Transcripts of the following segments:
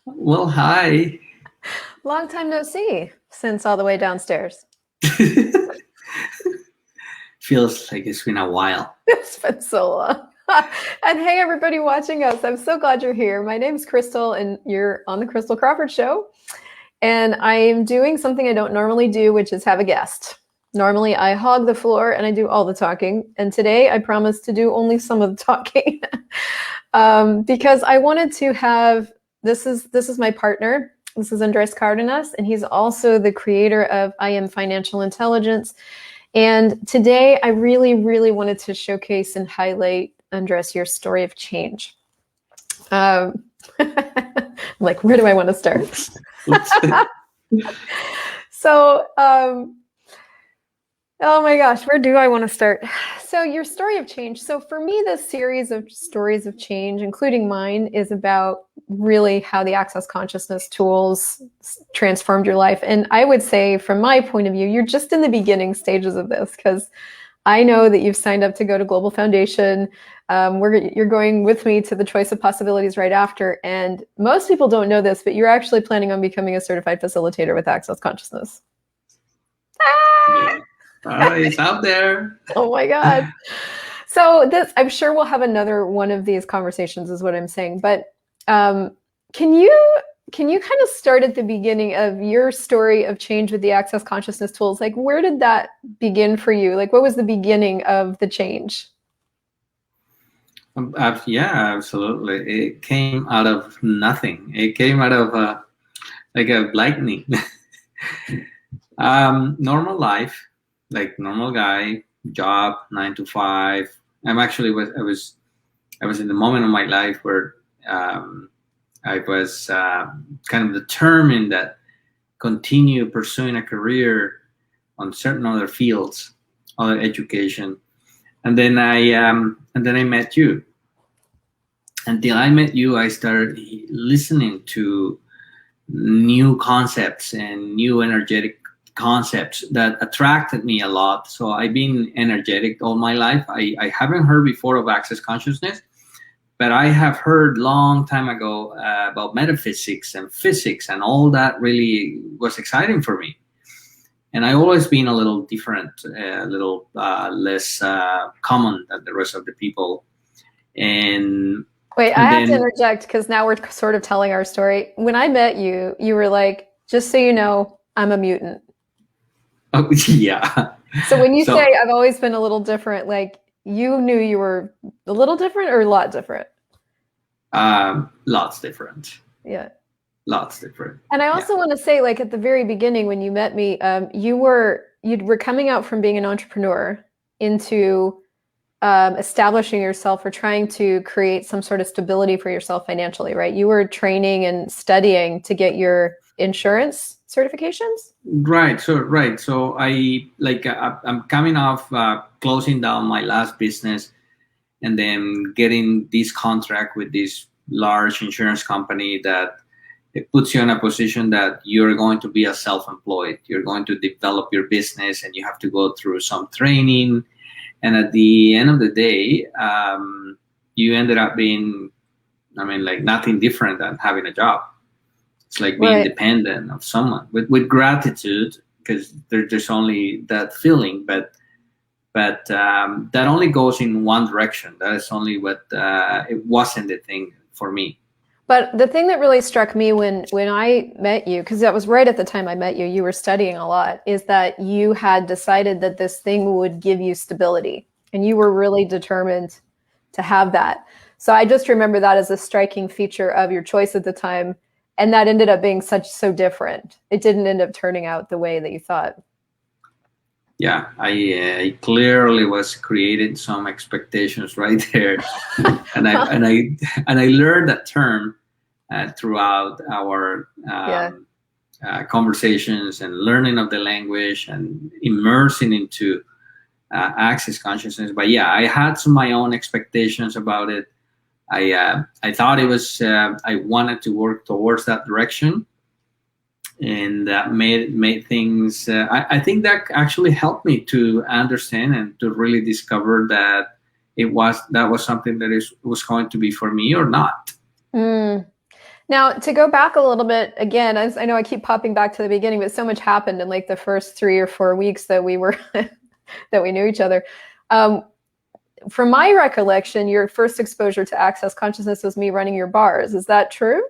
Well, hi. Long time no see since all the way downstairs. Feels like it's been a while. It's been so long. And hey, everybody watching us. I'm so glad you're here. My name's Christel, and you're on the Christel Crawford Show. And I'm doing something I don't normally do, which is have a guest. Normally, I hog the floor and I do all the talking. And today, I promise to do only some of the talking because I wanted to have this is my partner. This is Andres Cardenas, and he's also the creator of I Am Financial Intelligence. And today, I really, really wanted to showcase and highlight, Andres, your story of change. Like, where do I want to start? So, oh my gosh, where do I want to start? So, your story of change. So, for me, this series of stories of change, including mine, is about really how the access consciousness tools transformed your life. And I would say, from my point of view, you're just in the beginning stages of this because I know that you've signed up to go to Global Foundation. You're going with me to the Choice of Possibilities right after. And most people don't know this, but you're actually planning on becoming a certified facilitator with access consciousness. Yeah. It's out there. Oh my God. So I'm sure we'll have another one of these conversations is what I'm saying. But can you kind of start at the beginning of your story of change with the access consciousness tools? Like, where did that begin for you? Like, what was the beginning of the change? Yeah, absolutely. It came out of nothing. It came out of like a lightning. Normal life, like normal guy, job, 9 to 5. I was in the moment of my life where I was kind of determined that continue pursuing a career on certain other fields, other education, and then I met you. Until I met you, I started listening to new concepts and new energetic concepts that attracted me a lot. So I've been energetic all my life. I haven't heard before of access consciousness, but I have heard long time ago about metaphysics and physics, and all that really was exciting for me. And I always been a little different, a little less common than the rest of the people. And Wait, I and have to then interject because now we're sort of telling our story. When I met you, you were like, just so you know, I'm a mutant. oh, yeah. So when you So say I've always been a little different, like you knew you were a little different or a lot different? lots different, Yeah. lots different. And I Yeah. also want to say, like at the very beginning when you met me, you were coming out from being an entrepreneur into establishing yourself or trying to create some sort of stability for yourself financially, right? You were training and studying to get your insurance certifications. Right. So I'm coming off closing down my last business, and then getting this contract with this large insurance company that it puts you in a position that you're going to be a self-employed. You're going to develop your business, and you have to go through some training. And at the end of the day, you ended up being, I mean, like nothing different than having a job. It's like being Right. dependent of someone with gratitude, because there's only that feeling, but that only goes in one direction. That is only what it wasn't the thing for me. But the thing that really struck me when I met you, because that was right at the time I met you, you were studying a lot, is that you had decided that this thing would give you stability, and you were really determined to have that. So I just remember that as a striking feature of your choice at the time, and that ended up being so different. It didn't end up turning out the way that you thought. Yeah, I clearly was creating some expectations right there, and I learned that term throughout our Yeah. conversations and learning of the language and immersing into access consciousness. But yeah, I had some my own expectations about it. I thought it was I wanted to work towards that direction, and that made things. I think that actually helped me to understand and to really discover that that was something that was going to be for me or not. Mm. Now, to go back a little bit again, I know I keep popping back to the beginning, but so much happened in like the first 3 or 4 weeks that we were that we knew each other. From my recollection, your first exposure to Access Consciousness was me running your bars. Is that true?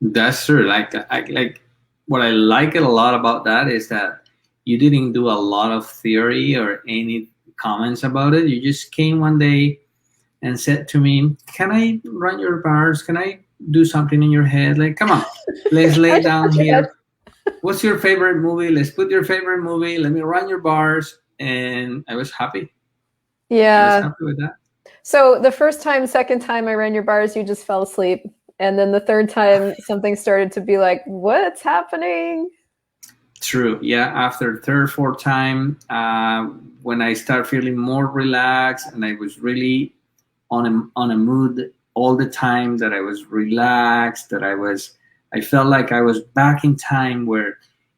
That's true. Like what I like it a lot about that is that you didn't do a lot of theory or any comments about it. You just came one day and said to me, "Can I run your bars? Can I do something in your head? Like, come on, let's lay down here. What's your favorite movie? Let's put your favorite movie. Let me run your bars." And I was happy. Yeah. I was happy with that. So the first time, second time I ran your bars, you just fell asleep. And then the third time, something started to be like, what's happening? True. Yeah. After third, fourth time, when I start feeling more relaxed and I was really on a mood all the time, that I was relaxed, that I felt like I was back in time where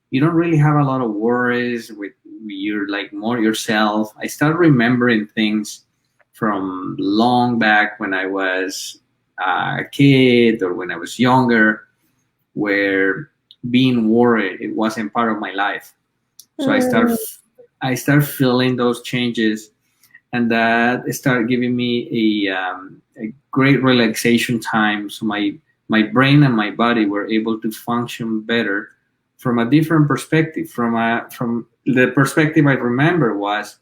you don't really have a lot of worries with you're like more yourself. I started remembering things from long back when I was a kid or when I was younger, where being worried, it wasn't part of my life. So I start feeling those changes, and that started giving me a great relaxation time. So my brain and my body were able to function better from a different perspective. From the perspective I remember was,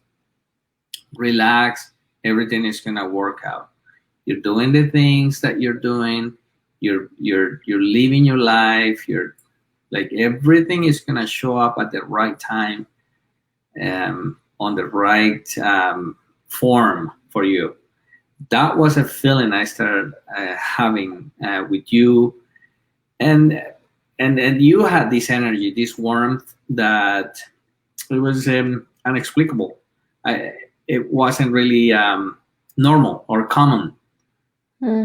relax, everything is gonna work out. You're doing the things that you're doing. You're living your life. You're like, everything is gonna show up at the right time, on the right form for you. That was a feeling I started having with you, and you had this energy, this warmth that it was inexplicable. It wasn't really normal or common.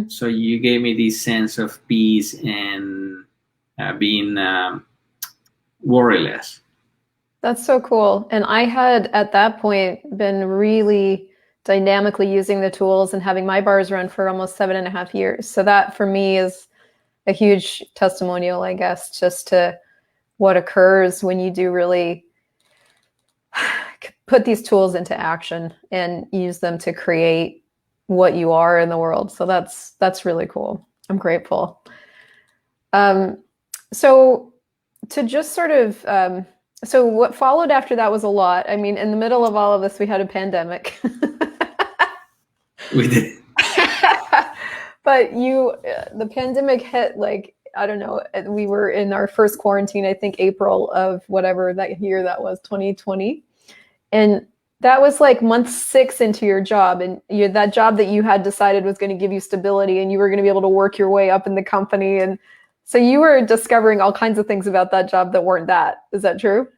So you gave me this sense of peace and being worryless. That's so cool. And I had at that point been really dynamically using the tools and having my bars run for almost 7.5 years. So that for me is a huge testimonial, I guess, just to what occurs when you do really put these tools into action and use them to create what you are in the world. So that's really cool. I'm grateful. So to just sort of, so what followed after that was a lot. I mean, in the middle of all of this, we had a pandemic. We did. But the pandemic hit, like, I don't know, we were in our first quarantine, I think April of whatever that year that was, 2020. And that was like month 6 into your job, and that job that you had decided was going to give you stability and you were going to be able to work your way up in the company. And so you were discovering all kinds of things about that job that weren't that. Is that true?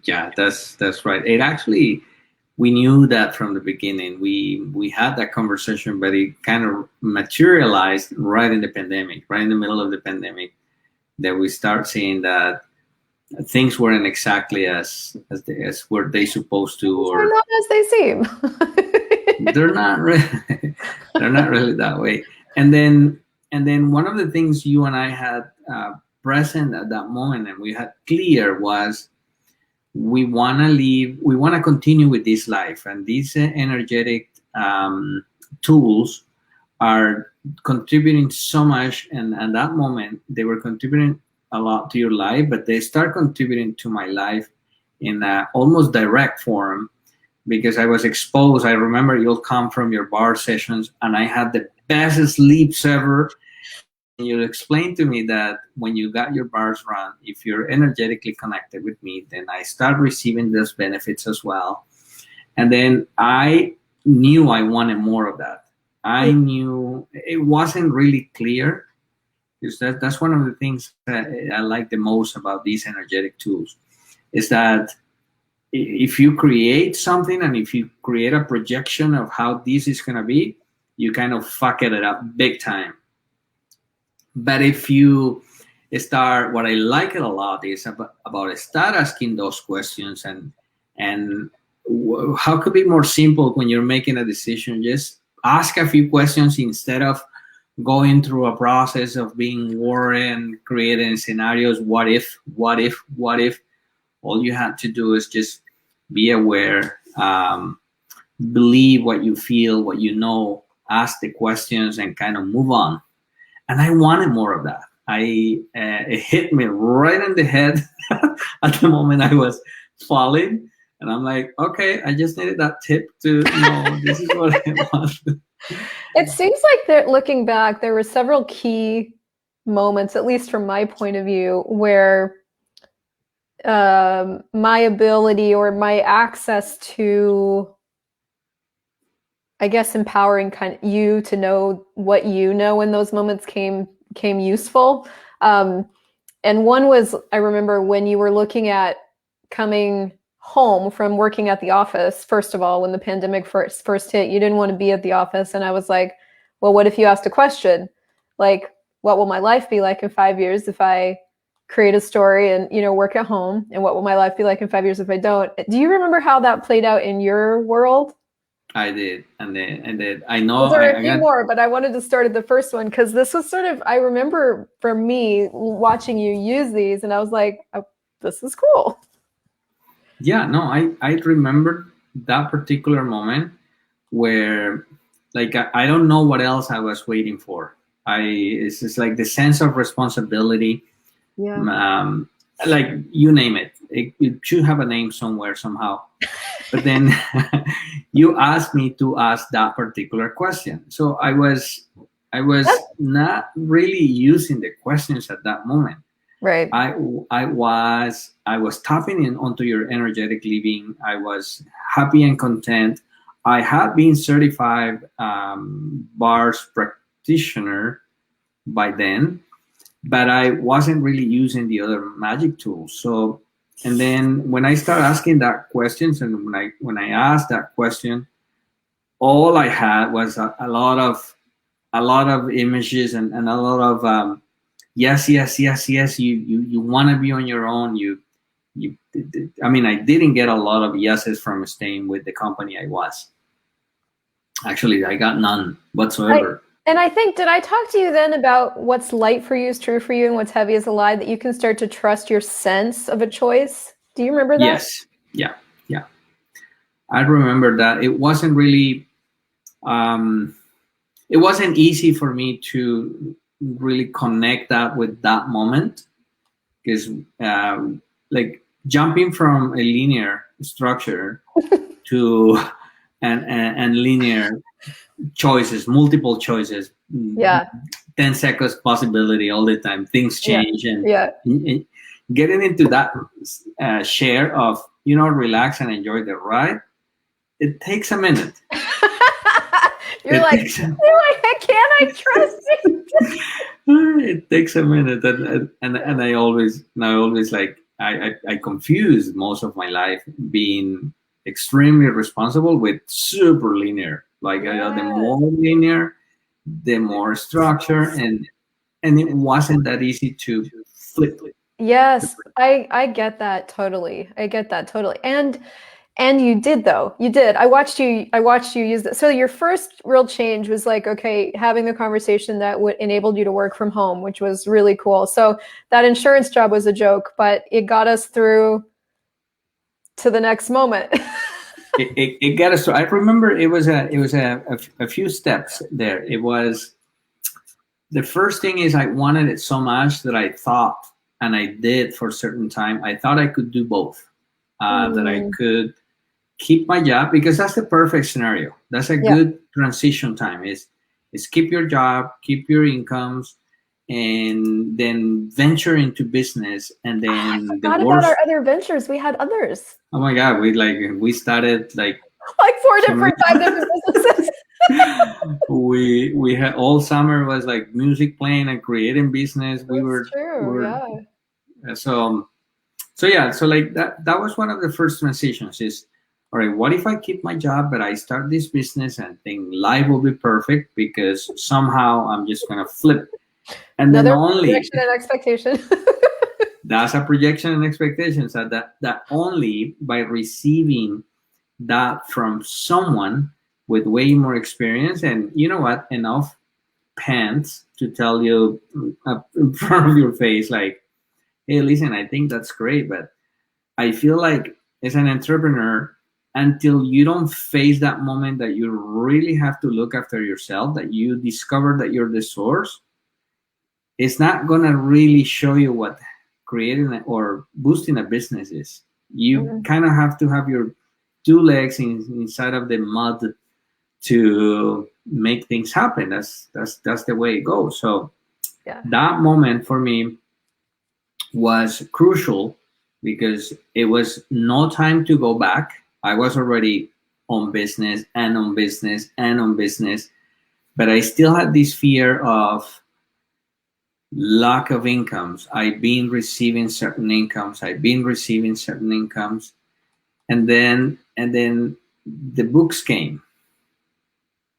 Yeah, that's right. It actually, we knew that from the beginning. We had that conversation, but it kind of materialized right in the pandemic, right in the middle of the pandemic, that we start seeing that things weren't exactly as were they supposed to, or they're not as they seem. they're not really that way. And then one of the things you and I had present at that moment, and we had clear, was we want to continue with this life, and these energetic tools are contributing so much. And at that moment, they were contributing a lot to your life, but they start contributing to my life in a almost direct form, because I was exposed. I remember you'll come from your bar sessions and I had the best sleeps ever. You explained to me that when you got your bars run, if you're energetically connected with me, then I start receiving those benefits as well. And then I knew I wanted more of that. I knew it wasn't really clear, because that's one of the things that I like the most about these energetic tools, is that if you create something and if you create a projection of how this is going to be, you kind of fuck it up big time. But if you start, what I like it a lot is about start asking those questions, and how could it be more simple when you're making a decision? Just ask a few questions instead of going through a process of being worried and creating scenarios. What if, what if, what if? All you had to do is just be aware, believe what you feel, what you know, ask the questions, and kind of move on. And I wanted more of that. It hit me right in the head at the moment I was falling, and I'm like, okay, I just needed that tip to know this is what I want. It seems like that looking back, there were several key moments, at least from my point of view, where my ability or my access to, I guess, empowering kind of you to know what you know in those moments came useful. And one was, I remember when you were looking at coming home from working at the office. First of all, when the pandemic first hit, you didn't want to be at the office, and I was like, well, what if you asked a question like, what will my life be like in 5 years if I create a story and, you know, work at home, and what will my life be like in 5 years if I don't? Do you remember how that played out in your world? I did, and then I know there are a few more, but I wanted to start at the first one because this was sort of, I remember for me watching you use these, and I was like, oh, this is cool. Yeah, no, I remember that particular moment where, like, I don't know what else I was waiting for. It's just like the sense of responsibility. Yeah. Like, you name it. It should have a name somewhere, somehow. But then you asked me to ask that particular question. So I was not really using the questions at that moment. Right. I was tapping in onto your energetic living. I was happy and content. I had been certified bars practitioner by then, but I wasn't really using the other magic tools. So, and then when I started asking that questions, and when I asked that question, all I had was a lot of images and a lot of yes. You want to be on your own. I mean, I didn't get a lot of yeses from staying with the company I was. Actually, I got none whatsoever. And I think, did I talk to you then about what's light for you is true for you and what's heavy is a lie, that you can start to trust your sense of a choice? Do you remember that? Yes. Yeah. I remember that. It wasn't really, it wasn't easy for me to really connect that with that moment, because like jumping from a linear structure to and linear choices, multiple choices, 10 seconds possibility all the time, things change, and getting into that share of, relax and enjoy the ride, it takes a minute. You're like, can I trust you? It takes a minute, and I always like, I confuse most of my life being extremely responsible with super linear. Like, the more linear, the more structure, and it wasn't that easy to flip it. Yes, I get that totally. And you did, though. You did. I watched you use it. So your first real change was like, okay, having the conversation that would enabled you to work from home, which was really cool. So that insurance job was a joke, but it got us through to the next moment. it got us. I remember it was a few steps there. It was, the first thing is, I wanted it so much that I thought, and I did for a certain time, I thought I could do both. That I could keep my job, because that's the perfect scenario. That's a good transition time. Is keep your job, keep your incomes, and then venture into business. And then I forgot about our other ventures. We had others. Oh my God, we started like 5 different businesses. we had, all summer was like music playing and creating business. So like that was one of the first transitions. Is, all right, what if I keep my job but I start this business and think life will be perfect because somehow I'm just gonna flip? And another then only projection and expectation. That's a projection and expectation. So that only by receiving that from someone with way more experience, and you know what, enough pants to tell you in front of your face, like, hey, listen, I think that's great, but I feel like as an entrepreneur, until you don't face that moment that you really have to look after yourself, that you discover that you're the source, it's not gonna really show you what creating or boosting a business is. You kind of have to have your two legs inside of the mud to make things happen. That's the way it goes. So that moment for me was crucial because it was no time to go back. I was already on business and on business and on business, but I still had this fear of lack of incomes. I've been receiving certain incomes. And then the books came.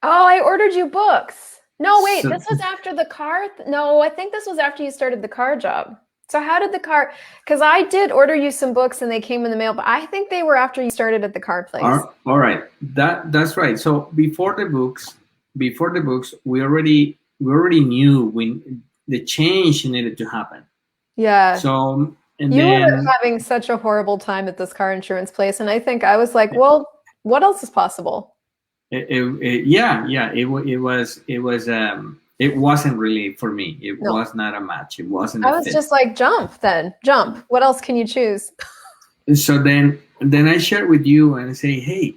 Oh, I ordered you books. No, wait, this was after the car. No, I think this was after you started the car job. So how did the car, because I did order you some books and they came in the mail, but I think they were after you started at the car place. All right. That's right. So before the books, we already knew when the change needed to happen. Yeah. So and you then, were having such a horrible time at this car insurance place. And I think I was like, well, what else is possible? It wasn't really for me. It was not a match. It wasn't. I was just like, jump. What else can you choose? So then I share with you and say, hey,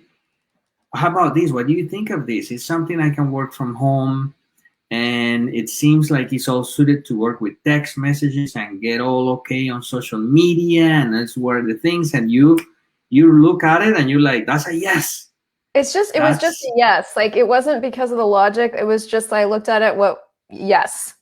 how about this? What do you think of this? It's something I can work from home, and it seems like it's all suited to work with text messages and get all okay on social media, and that's where the things. And you look at it and you're like, that's a yes. It was just a yes. Like, it wasn't because of the logic. It was just, I looked at it. Yes.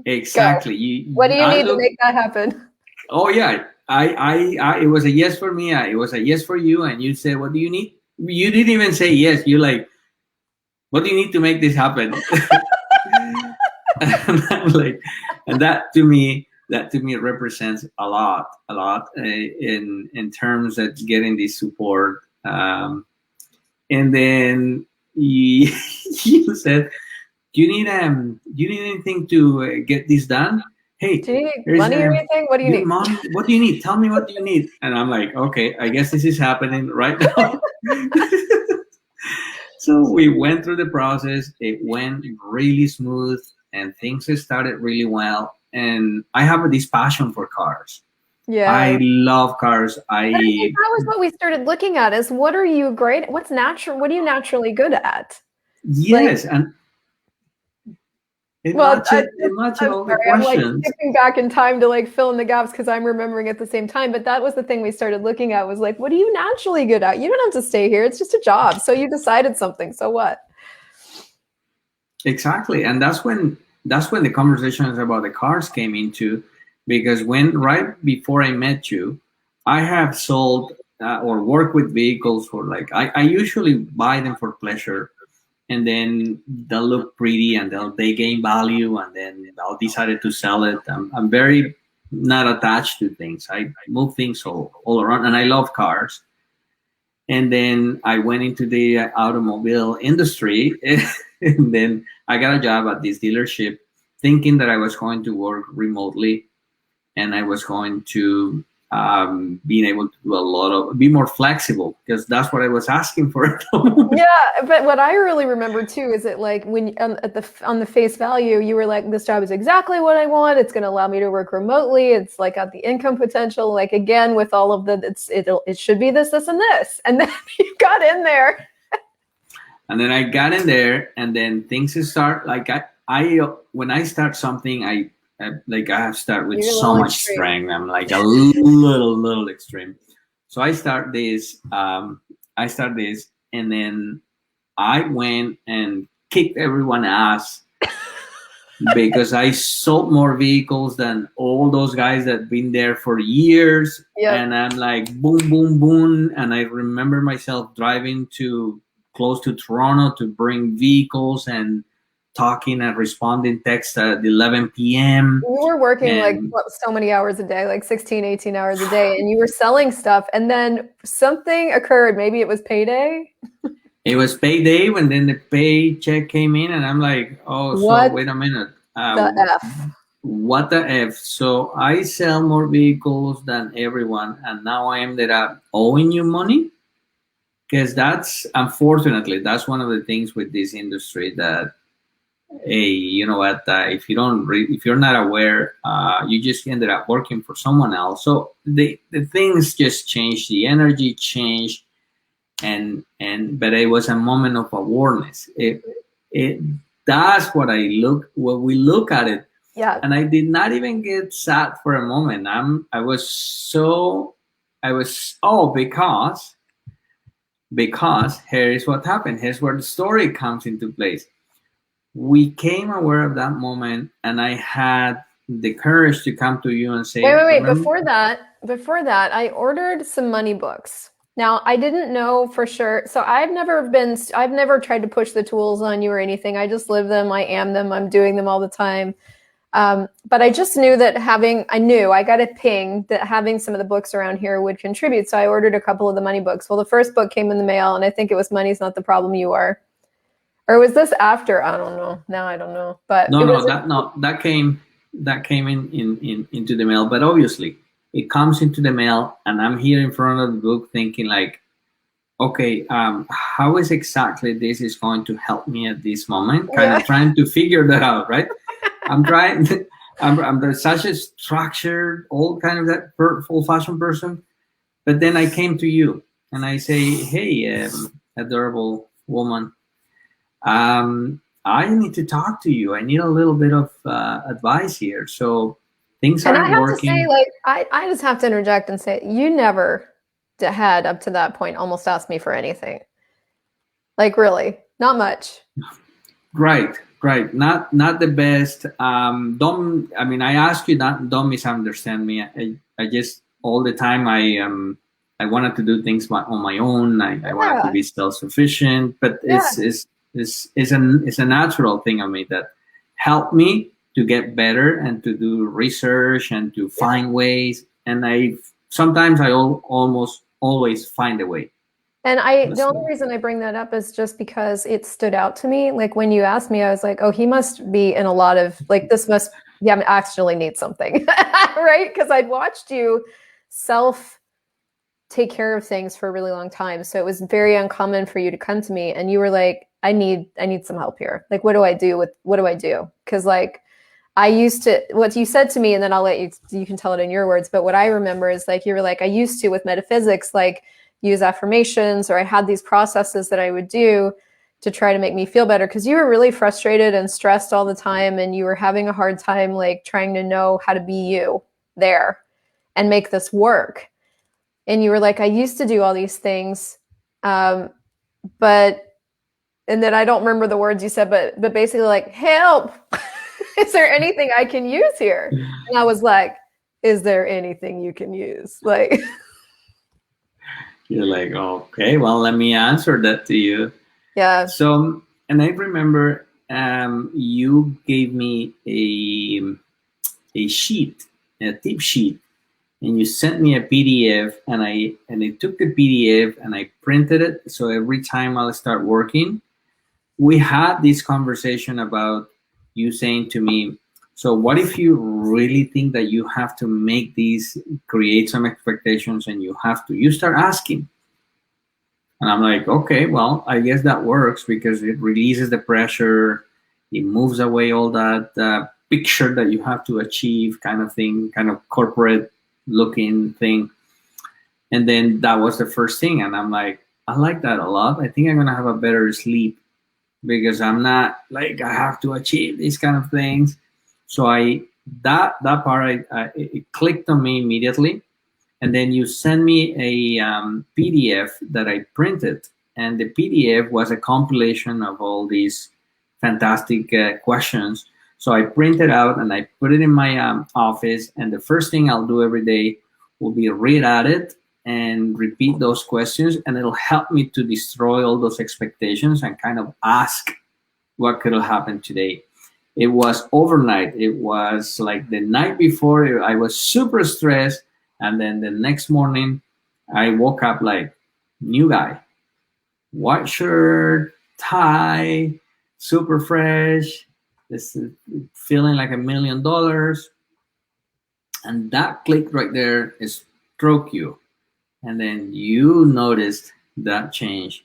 Exactly. What do you need to make that happen? Oh yeah. It was a yes for me. It was a yes for you. And you said, what do you need? You didn't even say yes. You like, what do you need to make this happen? And I'm like, and that to me represents a lot in terms of getting this support. And then you said, do you need anything to get this done? Hey, do you need money or anything? What do you need? Money? What do you need? Tell me what do you need? And I'm like, okay, I guess this is happening right now. So we went through the process. It went really smooth, and things started really well. And I have this passion for cars. Yeah, I love cars. I think that was what we started looking at: is what are you great? What's natural? What are you naturally good at? Yes, like, and all the questions. I'm like skipping back in time to like fill in the gaps because I'm remembering at the same time. But that was the thing we started looking at, was like, what are you naturally good at? You don't have to stay here. It's just a job. So you decided something. So what? Exactly, and that's when the conversations about the cars came into. Because right before I met you, I have sold or worked with vehicles for I usually buy them for pleasure, and then they'll look pretty and they gain value, and then I'll decide to sell it. I'm very not attached to things. I move things all around, and I love cars. And then I went into the automobile industry, and then I got a job at this dealership, thinking that I was going to work remotely. And I was going to being able to do be more flexible, because that's what I was asking for. Yeah, but what I really remember too is that, like, when on the face value, you were like, this job is exactly what I want. It's going to allow me to work remotely. It's like got the income potential. Like, again, with all of it should be this, and this. And then you got in there. And then I got in there, and then things start like when I start something, I have started with so much strength. I'm like a little extreme. So I start this, and then I went and kicked everyone's ass because I sold more vehicles than all those guys that been there for years. Yep. And I'm like, boom, boom, boom. And I remember myself driving close to Toronto to bring vehicles and talking and responding texts at 11 p.m. You were working so many hours a day, like 16, 18 hours a day, and you were selling stuff. And then something occurred. Maybe it was payday. It was payday when then the paycheck came in, and I'm like, oh, so What wait a minute. the F? What the F? So I sell more vehicles than everyone, and now I ended up owing you money? Because that's, unfortunately, that's one of the things with this industry that, hey, you know what? If you don't, if you're not aware, you just ended up working for someone else. So the things just changed, the energy changed, and but it was a moment of awareness. It that's what we look at it. Yeah. And I did not even get sad for a moment. I was because here is what happened. Here's where the story comes into place. We came aware of that moment, and I had the courage to come to you and say, wait. Before that, I ordered some money books. Now, I didn't know for sure. So I've never tried to push the tools on you or anything. I just live them. I am them. I'm doing them all the time. But I just knew that I got a ping that having some of the books around here would contribute. So I ordered a couple of the money books. Well, the first book came in the mail, and I think it was Money's Not the Problem, You Are. Or was this after? I don't know. Now I don't know. But that came in into the mail. But obviously, it comes into the mail, and I'm here in front of the book thinking like, okay, how is exactly this is going to help me at this moment? Kind of trying to figure that out, right? I'm trying. I'm such a structured, old kind of that old-fashioned person. But then I came to you, and I say, hey, adorable woman, I need to talk to you. I need a little bit of advice here. So things aren't working. And I have to say, I just have to interject and say, you never had up to that point almost asked me for anything. Like really, not much. Right. Not the best. I ask you that. Don't misunderstand me. I just all the time I wanted to do things on my own. I wanted to be self-sufficient, but it's a natural thing of me that helped me to get better and to do research and to find ways. And sometimes I almost always find a way. And the only reason I bring that up is just because it stood out to me. Like when you asked me, I was like, oh, he must be in a lot of actually need something, right? Because I'd watched you take care of things for a really long time. So it was very uncommon for you to come to me and you were like, I need some help here. Like, what do I do? Because like I used to, what you said to me, and then I'll let you can tell it in your words. But what I remember is like, you were like, I used to with metaphysics, like use affirmations, or I had these processes that I would do to try to make me feel better. Cause you were really frustrated and stressed all the time. And you were having a hard time, like trying to know how to be you there and make this work. And you were like, I used to do all these things. And then I don't remember the words you said, but basically like, help, is there anything I can use here? And I was like, is there anything you can use? Like, you're like, okay, well, let me answer that to you. Yeah. So, and I remember you gave me a sheet, a tip sheet, and you sent me a PDF, and I took the PDF and I printed it. So every time I'll start working, we had this conversation about you saying to me, so what if you really think that you have to make these, create some expectations, and you start asking. And I'm like, okay, well, I guess that works because it releases the pressure. It moves away all that picture that you have to achieve kind of thing, kind of corporate looking thing. And then that was the first thing. And I'm like, I like that a lot. I think I'm going to have a better sleep because I'm not like, I have to achieve these kind of things. So that part, it clicked on me immediately. And then you send me a PDF that I printed. And the PDF was a compilation of all these fantastic questions. So I printed out and I put it in my office. And the first thing I'll do every day will be read at it and repeat those questions. And it'll help me to destroy all those expectations and kind of ask what could have happened today. It was overnight. It was like the night before, I was super stressed. And then the next morning, I woke up like new guy. white shirt, tie, super fresh, this feeling like $1 million. And that click right there is struck you. And then you noticed that change.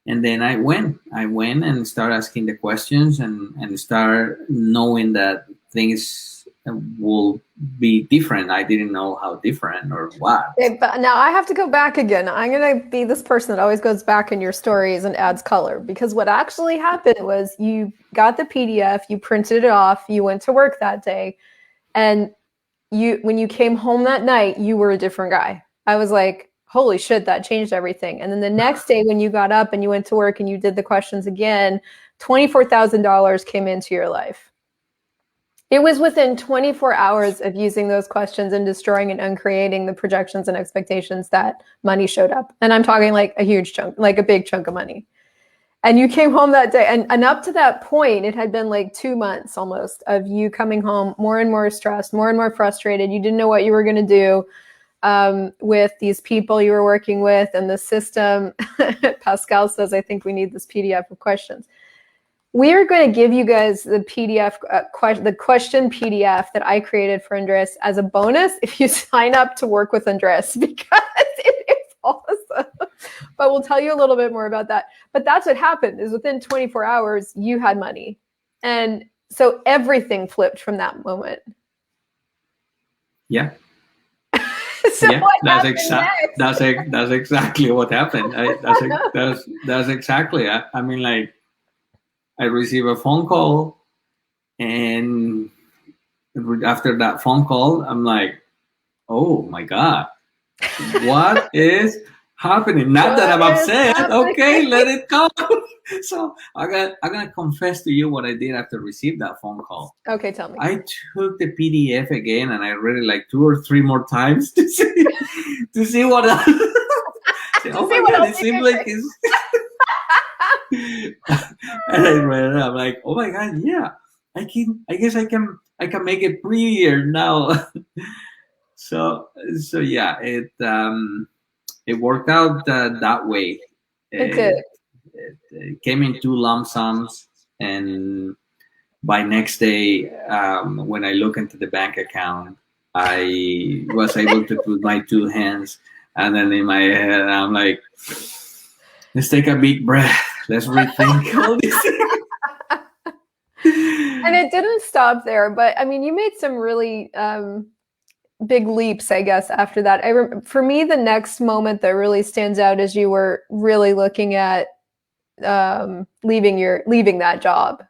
And then I went and started asking the questions and start knowing that things will be different. I didn't know how different or what. Okay, but now I have to go back again. I'm going to be this person that always goes back in your stories and adds color, because what actually happened was you got the PDF, you printed it off, you went to work that day, and when you came home that night, you were a different guy. I was like, holy shit, that changed everything. And then the next day when you got up and you went to work and you did the questions again, $24,000 came into your life. It was within 24 hours of using those questions and destroying and uncreating the projections and expectations that money showed up. And I'm talking like a huge chunk, like a big chunk of money. And you came home that day, and up to that point, it had been like 2 months almost of you coming home more and more stressed, more and more frustrated. You didn't know what you were going to do with these people you were working with and the system. Pascal says, I think we need this PDF of questions. We are going to give you guys the PDF, the question PDF that I created for Andres as a bonus if you sign up to work with Andres, because it is awesome. But we'll tell you a little bit more about that. But that's what happened, is within 24 hours, you had money. And so everything flipped from that moment. Yeah. So yeah, what that's exactly what happened. That's exactly. I mean, like, I received a phone call, and after that phone call, I'm like, oh my God, what is happening? Not that I'm upset. Okay, let it go. So I'm gonna confess to you what I did after receiving that phone call. Okay, tell me. I took the PDF again and I read it like 2 or 3 more times to see what else. Oh my God, it seems like it's. And I read it. I'm like, oh my God, yeah, I guess I can make it prettier now. so yeah, it worked out that way. It did. It came in 2 lump sums, and by next day, when I look into the bank account, I was able to put my 2 hands, and then in my head, I'm like, let's take a big breath. Let's rethink all this. And it didn't stop there, but I mean, you made some really big leaps, I guess, after that. For me, the next moment that really stands out is you were really looking at leaving that job.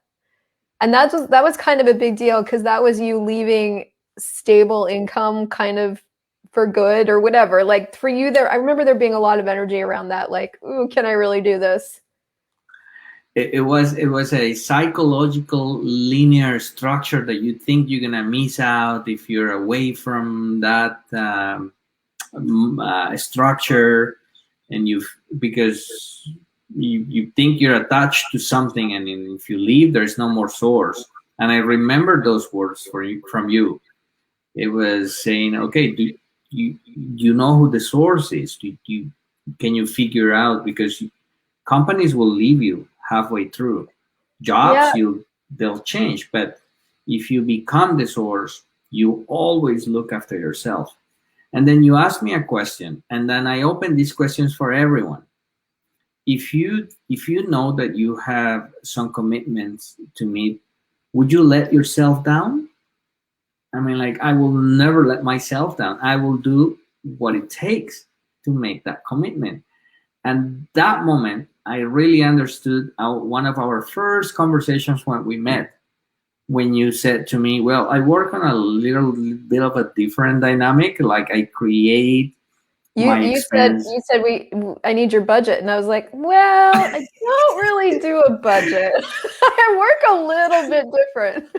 And that was kind of a big deal, because that was you leaving stable income kind of for good or whatever. Like for you there, I remember there being a lot of energy around that, like, ooh, can I really do this? It was a psychological linear structure that you think you're gonna miss out if you're away from that structure, and because you think you're attached to something, and if you leave, there's no more source. And I remember those words from you. It was saying, okay, do you know who the source is? Can you figure out, because companies will leave you halfway through. Jobs, Yeah. They'll change, but if you become the source, you always look after yourself. And then you ask me a question, and then I open these questions for everyone. If you know that you have some commitments to meet, would you let yourself down? I mean, like, I will never let myself down. I will do what it takes to make that commitment. And that moment, I really understood one of our first conversations when we met, when you said to me, well, I work on a little bit of a different dynamic. Like, I create you said I need your budget, and I was like, well, I don't really do a budget. I work a little bit different.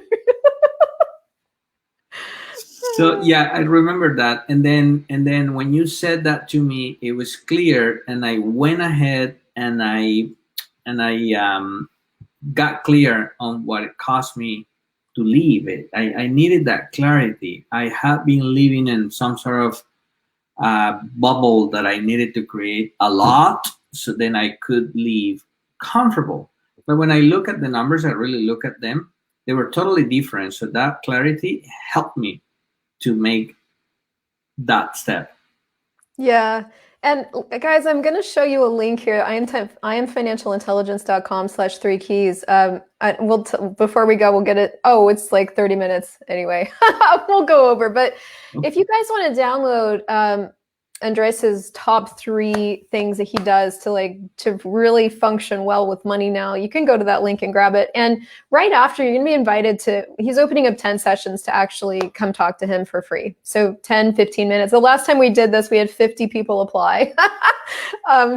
So yeah, I remember that. And then when you said that to me, it was clear, and I went ahead and I got clear on what it cost me to leave it. I needed that clarity. I had been living in some sort of bubble that I needed to create a lot so then I could leave comfortable. But when I look at the numbers, I really look at them, they were totally different. So that clarity helped me to make that step. Yeah. And guys, I'm going to show you a link here. IamFinancialIntelligence.com/3keys. Before we go, we'll get it. Oh, it's like 30 minutes anyway. We'll go over. But if you guys want to download Andres's top 3 things that he does to really function well with money now, you can go to that link and grab it. And right after, you're going to be invited he's opening up 10 sessions to actually come talk to him for free. So 10, 15 minutes. The last time we did this, we had 50 people apply.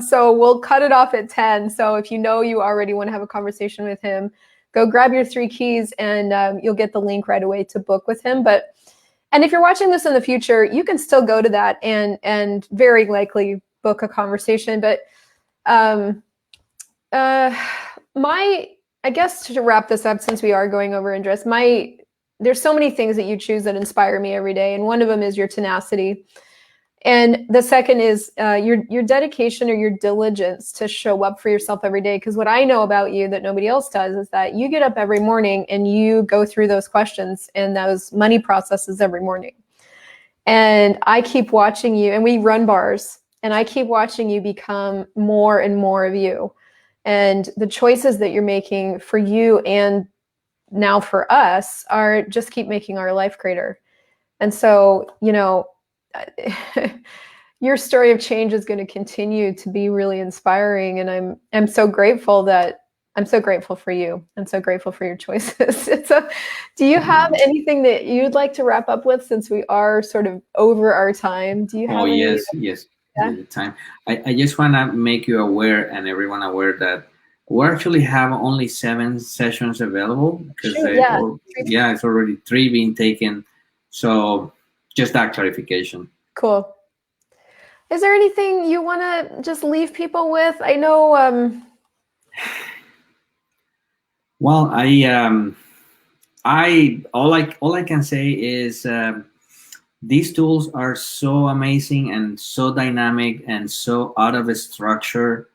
So we'll cut it off at 10. So if you already want to have a conversation with him, go grab your 3 keys and you'll get the link right away to book with him. And if you're watching this in the future, you can still go to that and very likely book a conversation. But I guess to wrap this up, since we are going over Andres, there's so many things that you choose that inspire me every day. And one of them is your tenacity. And the second is your dedication or your diligence to show up for yourself every day. Because what I know about you that nobody else does is that you get up every morning and you go through those questions and those money processes every morning. And I keep watching you, and we run bars, and I keep watching you become more and more of you. And the choices that you're making for you and now for us are just keep making our life greater. And so, your story of change is going to continue to be really inspiring, and I'm so grateful for you. I'm so grateful for your choices. Do you have anything that you'd like to wrap up with, since we are sort of over our time? Do you have yes. Yeah? The time. I just want to make you aware and everyone aware that we actually have only 7 sessions available because it's already 3 being taken. So just that clarification. Cool. Is there anything you want to just leave people with? I know. Well, all I can say is these tools are so amazing and so dynamic and so out of a structure,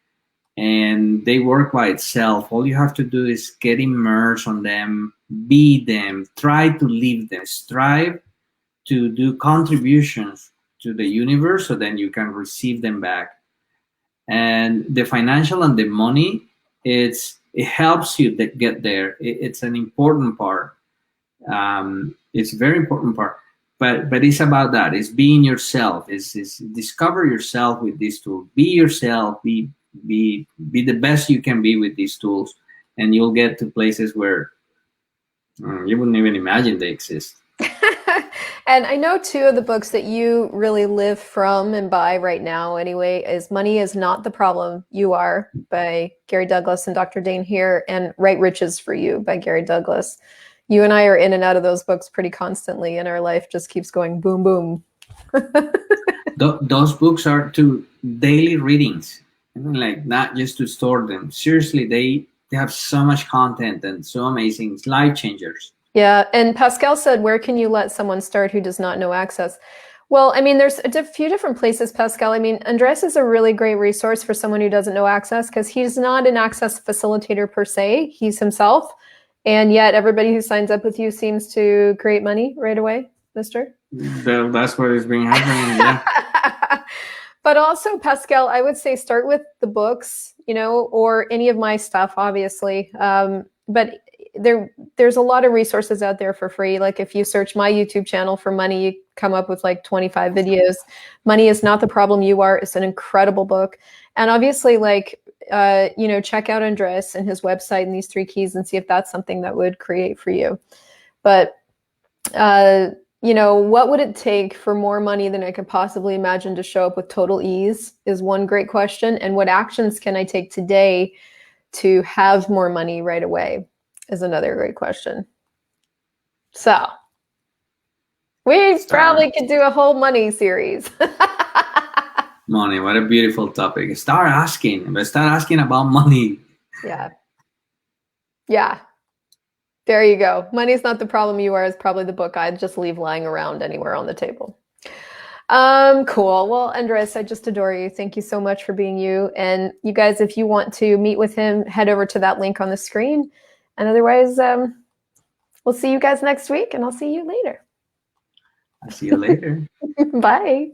and they work by itself. All you have to do is get immersed on them, be them, try to live them, strive to do contributions to the universe so then you can receive them back. And the financial and the money, it helps you get there. It's an important part. It's a very important part. But it's about that. It's being yourself. It's discover yourself with these tools. Be yourself. Be the best you can be with these tools, and you'll get to places where you wouldn't even imagine they exist. And I know 2 of the books that you really live from and by right now anyway is Money Is Not the Problem, You Are by Gary Douglas and Dr. Dane here, and Right Riches for You by Gary Douglas. You and I are in and out of those books pretty constantly, and our life just keeps going boom, boom. Those books are to daily readings, like not just to store them. Seriously, they have so much content and so amazing. It's life changers. Yeah, and Pascal said, where can you let someone start who does not know Access? Well, I mean, there's a few different places, Pascal. I mean, Andres is a really great resource for someone who doesn't know Access, because he's not an Access facilitator per se. He's himself. And yet everybody who signs up with you seems to create money right away, mister? That's what is being happening, yeah. But also, Pascal, I would say start with the books, or any of my stuff, obviously. But there's a lot of resources out there for free. Like if you search my YouTube channel for money, you come up with like 25 videos. Money Is Not the Problem, You Are. It's an incredible book. And obviously, check out Andres and his website and these 3 keys and see if that's something that would create for you. But, what would it take for more money than I could possibly imagine to show up with total ease is one great question. And what actions can I take today to have more money right away is another great question. So we probably could do a whole money series. Money, what a beautiful topic. Start asking about money. Yeah. There you go. Money's Not the Problem, You Are is probably the book I'd just leave lying around anywhere on the table. Cool. Well, Andres, I just adore you. Thank you so much for being you. And you guys, if you want to meet with him, head over to that link on the screen. And otherwise, we'll see you guys next week, and I'll see you later. I'll see you later. Bye.